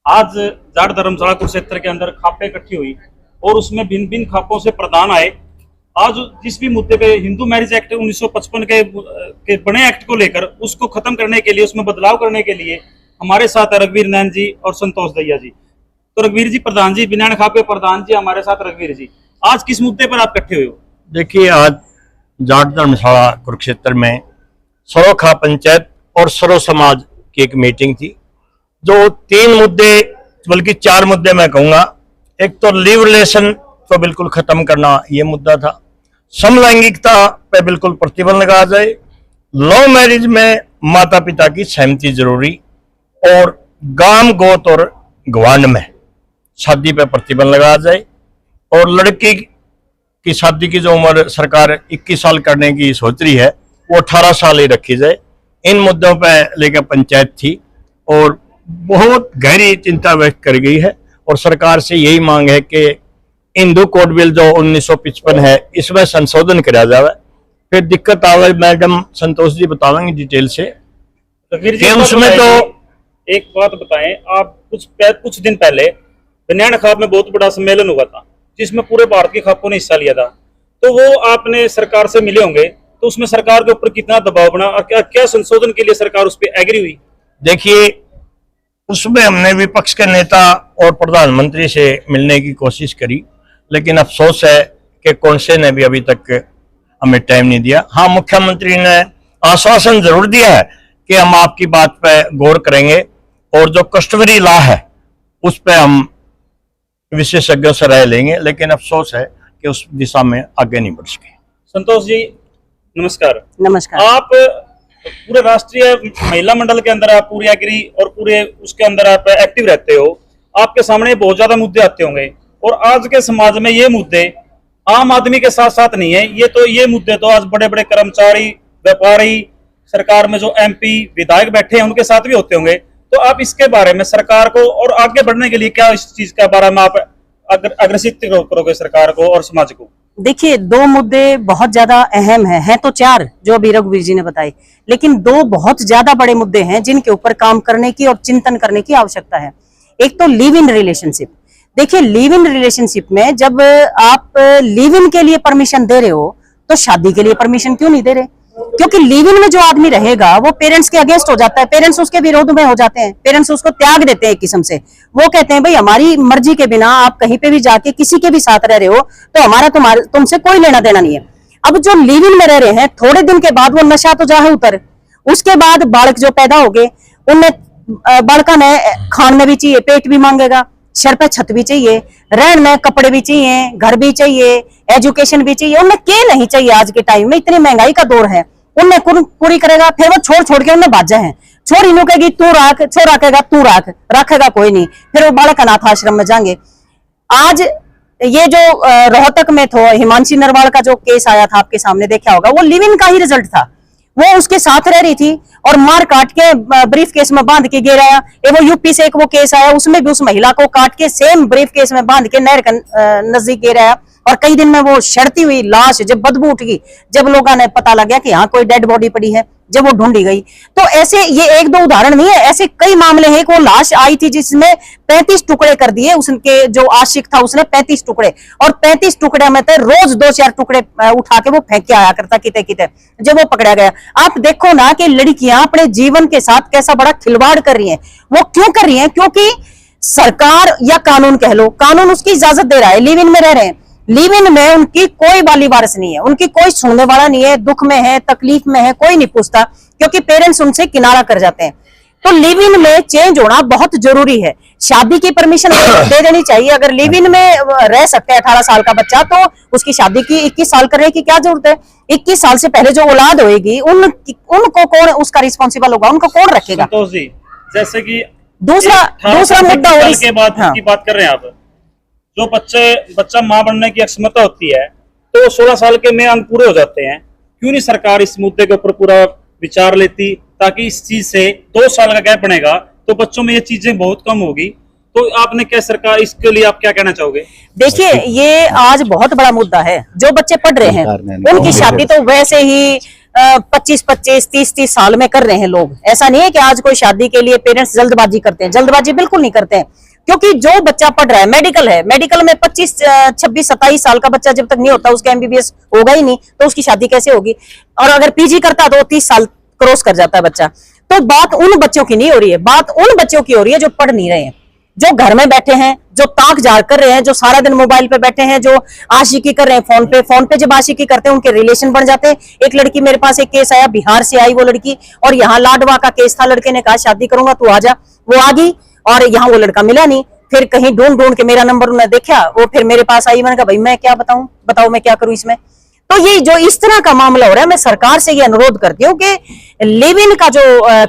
आज जाट धर्मशाला कुरुक्षेत्र के अंदर खापें इकट्ठी हुई और उसमें भिन्न भिन्न खापों से प्रधान आए। आज जिस भी मुद्दे पे हिंदू मैरिज एक्ट 1955 के बने एक्ट को लेकर उसको खत्म करने के लिए, उसमें बदलाव करने के लिए हमारे साथ रघुवीर नैन जी और संतोष दहिया जी। तो रघुवीर जी प्रधान जी, बिनान खापे प्रधान जी हमारे साथ। रघुवीर जी, आज किस मुद्दे पर आप इकट्ठे हुए हो? देखिए, आज जाट धर्मशाला कुरुक्षेत्र में सरोखा पंचायत और सरो समाज की एक मीटिंग थी। जो 3 मुद्दे, बल्कि 4 मुद्दे मैं कहूंगा। एक तो लिव रिलेशन को बिल्कुल खत्म करना, ये मुद्दा था। समलैंगिकता पे बिल्कुल प्रतिबंध लगाया जाए। लव मैरिज में माता पिता की सहमति जरूरी, और गाम गोत और गवांड में शादी पे प्रतिबंध लगाया जाए। और लड़की की शादी की जो उम्र सरकार 21 साल करने की सोच रही है, वो 18 साल ही रखी जाए। इन मुद्दों पर लेकर पंचायत थी और बहुत गहरी चिंता व्यक्त कर गई है। और सरकार से यही मांग है कि हिंदू कोड बिल जो 1955 है, इसमें संशोधन कराया जाए। फिर दिक्कत आवे, मैडम संतोष जी बताएंगे डिटेल से। उसमें तो एक बात बताएं, आप कुछ दिन पहले बनियान खाप में बहुत बड़ा सम्मेलन हुआ था जिसमें पूरे भारत के खापों ने हिस्सा लिया था। तो वो आपने सरकार से मिले होंगे, तो उसमें सरकार के ऊपर कितना दबाव बना और क्या संशोधन के लिए सरकार उस पर एग्री हुई? देखिए, उसमें हमने विपक्ष के नेता और प्रधानमंत्री से मिलने की कोशिश करी, लेकिन अफसोस है कि कौनसे ने भी अभी तक हमें टाइम नहीं दिया। हाँ, मुख्यमंत्री ने आश्वासन जरूर दिया है कि हम आपकी बात पे गौर करेंगे और जो कस्टमरी लॉ है उस पे हम विशेषज्ञों से राय लेंगे, लेकिन अफसोस है कि उस दिशा में आगे नहीं बढ़ सके। संतोष जी नमस्कार। नमस्कार। आप पूरे राष्ट्रीय महिला मंडल के अंदर आप पूरी एग्री और पूरे उसके अंदर आप एक्टिव रहते हो। आपके सामने बहुत ज्यादा मुद्दे आते होंगे और आज के समाज में ये मुद्दे आम आदमी के साथ साथ नहीं है। ये मुद्दे तो आज बड़े बड़े कर्मचारी, व्यापारी, सरकार में जो MP विधायक बैठे हैं उनके साथ भी होते होंगे। तो आप इसके बारे में सरकार को और आगे बढ़ने के लिए क्या इस चीज के बारे में आप अग्रसित करोगे सरकार को और समाज को? देखिए, 2 मुद्दे बहुत ज्यादा अहम हैं तो 4 जो अभी रघुवीर जी ने बताए, लेकिन 2 बहुत ज्यादा बड़े मुद्दे हैं जिनके ऊपर काम करने की और चिंतन करने की आवश्यकता है। एक तो लिव इन रिलेशनशिप। देखिए, लिव इन रिलेशनशिप में जब आप लिव इन के लिए परमिशन दे रहे हो तो शादी के लिए परमिशन क्यों नहीं दे रहे? क्योंकि लिव इन में जो आदमी रहेगा वो पेरेंट्स के अगेंस्ट हो जाता है, पेरेंट्स उसके विरोध में हो जाते हैं, पेरेंट्स उसको त्याग देते हैं एक किस्म से। वो कहते हैं भाई हमारी मर्जी के बिना आप कहीं पे भी जाके किसी के भी साथ रह रहे हो तो हमारा तुमसे कोई लेना देना नहीं है। अब जो लिव इन में रह रहे हैं, थोड़े दिन के बाद वो नशा तो जाए उतर, उसके बाद बालक जो पैदा हो गए उनमें बालका ने खान में भी चाहिए, पेट भी मांगेगा, सर पे छत भी चाहिए, रहन में कपड़े भी चाहिए, घर भी चाहिए, एजुकेशन भी चाहिए। उन्हें क्या नहीं चाहिए? आज के टाइम में इतनी महंगाई का दौर है, उन्हें पूरी करेगा। फिर वो छोड़ के उन्हें बाजा है, छोड़ इन्हों कहेगी तू राख, छोरा कहेगा तू राख, रखेगा कोई नहीं। फिर वो बालक अनाथ आश्रम में जाएंगे। आज ये जो रोहतक में तो हिमांशी नरवाल का जो केस आया था, आपके सामने देखा होगा, वो लिव इन का ही रिजल्ट था। वो उसके साथ रह रही थी और मार काट के ब्रीफ केस में बांध के गिराया। वो यूपी से एक वो केस आया, उसमें भी उस महिला को काट के सेम ब्रीफ केस में बांध के नहर नजदीक गिराया। और कई दिन में वो सड़ती हुई लाश जब बदबू उठ गई, जब लोगों ने पता लग गया कि हाँ कोई डेड बॉडी पड़ी है, जब वो ढूंढी गई। तो ऐसे ये 1-2 उदाहरण नहीं है, ऐसे कई मामले हैं कि वो लाश आई थी जिसमें 35 टुकड़े कर दिए। उसके जो आशिक था उसने 35 टुकड़े, और 35 टुकड़े में थे रोज 2-4 टुकड़े उठा के वो फेंक के आया करता किते किते, जब वो पकड़ा गया। आप देखो ना कि लड़कियां अपने जीवन के साथ कैसा बड़ा खिलवाड़ कर रही है। वो क्यों कर रही है? क्योंकि सरकार या कानून कह लो, कानून उसकी इजाजत दे रहा है, लिव इन में रह रहे हैं। लिव इन में उनकी कोई वाली वारिस नहीं है, उनकी कोई सुनने वाला नहीं है, दुख में है, तकलीफ में है, कोई नहीं पूछता, क्योंकि पेरेंट्स उनसे किनारा कर जाते हैं। तो लिव इन में चेंज होना बहुत जरूरी है। शादी की परमिशन दे देनी चाहिए। अगर लिव इन में रह सकते हैं 18 साल का बच्चा, तो उसकी शादी की 21 साल करने की क्या जरूरत है? 21 साल से पहले जो औलाद होगी उनको कौन उसका रिस्पॉन्सिबल होगा? उनको कौन रखेगा? संतोष जी, जैसे कि दूसरा मुद्दा के बाद की बात कर रहे हैं आप, जो बच्चा मां बनने की क्षमता होती है तो 16 साल के में अंग पूरे हो जाते हैं। क्यों नहीं सरकार इस मुद्दे के ऊपर पूरा विचार लेती, ताकि इस चीज से 2 साल का गैप बनेगा तो बच्चों में ये चीजें बहुत कम होगी। तो आपने क्या सरकार इसके लिए आप क्या कहना चाहोगे? देखिए, ये आज बहुत बड़ा मुद्दा है। जो बच्चे पढ़ रहे हैं उनकी शादी तो वैसे ही 25 25 30 30 साल में कर रहे हैं लोग। ऐसा नहीं है कि आज कोई शादी के लिए पेरेंट्स जल्दबाजी करते हैं, जल्दबाजी बिल्कुल नहीं करते हैं, क्योंकि जो बच्चा पढ़ रहा है मेडिकल है, मेडिकल में 25 26 27 साल का बच्चा जब तक नहीं होता उसका एमबीबीएस होगा ही नहीं, तो उसकी शादी कैसे होगी? और अगर पीजी करता तो 30 साल क्रॉस कर जाता है बच्चा। तो बात उन बच्चों की नहीं हो रही है, बात उन बच्चों की हो रही है जो पढ़ नहीं रहे हैं, जो घर में बैठे हैं, जो ताक झाड़ कर रहे हैं, जो सारा दिन मोबाइल पे बैठे हैं, जो आशिकी कर रहे हैं फोन पे जब आशिकी करते हैं उनके रिलेशन बन जाते हैं। एक लड़की, मेरे पास एक केस आया, बिहार से आई वो लड़की, और यहाँ लाडवा का केस था, लड़के ने कहा शादी करूंगा तू आ जा, वो आ गई और यहाँ वो लड़का मिला नहीं, फिर कहीं ढूंढ ढूंढ के मेरा नंबर उन्होंने देखा, वो फिर मेरे पास आई, मैंने कहा भाई मैं क्या बताऊं, बताओ मैं क्या करूं इसमें। तो ये जो इस तरह का मामला हो रहा है, मैं सरकार से ये अनुरोध करती हूँ कि लिव इन का जो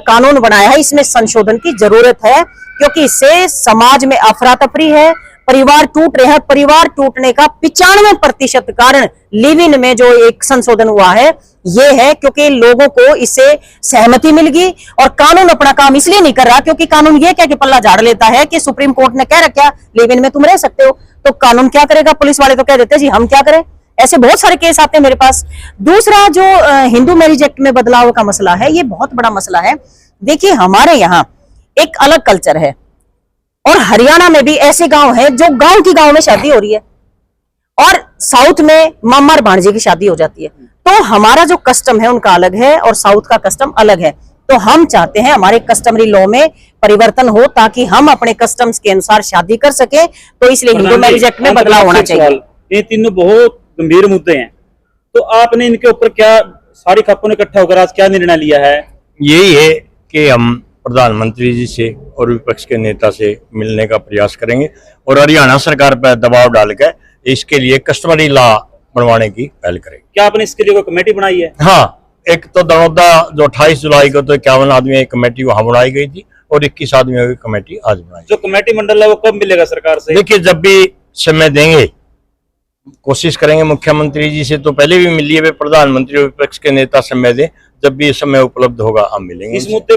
कानून बनाया है इसमें संशोधन की जरूरत है, क्योंकि इससे समाज में अफरा तफरी है, परिवार टूट रहे हैं। परिवार टूटने का 95% कारण लिव इन में जो एक संशोधन हुआ है ये है, क्योंकि लोगों को इससे सहमति मिल गई और कानून अपना काम इसलिए नहीं कर रहा क्योंकि कानून ये क्या कि पल्ला झाड़ लेता है कि सुप्रीम कोर्ट ने कह रखा लिव इन में तुम रह सकते हो, तो कानून क्या करेगा? पुलिस वाले तो कह देते जी हम क्या करें। ऐसे बहुत सारे केस आते हैं मेरे पास। दूसरा जो हिंदू मैरिज एक्ट में बदलाव का मसला है, ये बहुत बड़ा मसला है। देखिए हमारे यहाँ एक अलग कल्चर है और हरियाणा में भी ऐसे गांव हैं जो गांव की गांव में शादी हो रही है और साउथ में मामा और भांजे की शादी हो जाती है। तो हमारा जो कस्टम है उनका अलग है और साउथ का कस्टम अलग है। तो हम चाहते हैं हमारे कस्टमरी लॉ में परिवर्तन हो ताकि हम अपने कस्टम्स के अनुसार शादी कर सके। तो इसलिए हिंदू मैरिज एक्ट में बदलाव होना चाहिए। ये तीनों बहुत गंभीर मुद्दे हैं, तो आपने इनके ऊपर क्या सारी खप्पों ने इकट्ठा होकर आज क्या निर्णय लिया है? यही है कि हम प्रधानमंत्री जी से और विपक्ष के नेता से मिलने का प्रयास करेंगे और हरियाणा सरकार पर दबाव डालकर इसके लिए कस्टमरी लॉ बनवाने की पहल करेंगे। क्या आपने इसके लिए कोई कमेटी बनाई है? हाँ, एक तो दरौदा जो 28 जुलाई को तो 51 आदमियों की कमेटी वहां बनाई गई थी और 21 आदमियों की कमेटी आज बनाई। जो कमेटी मंडल है वो कब मिलेगा सरकार से? देखिए जब भी समय देंगे कोशिश करेंगे, मुख्यमंत्री जी से तो पहले भी मिलिए, वे प्रधानमंत्री और विपक्ष के नेता समय दें, जब भी समय उपलब्ध होगा हम मिलेंगे। इस मुद्दे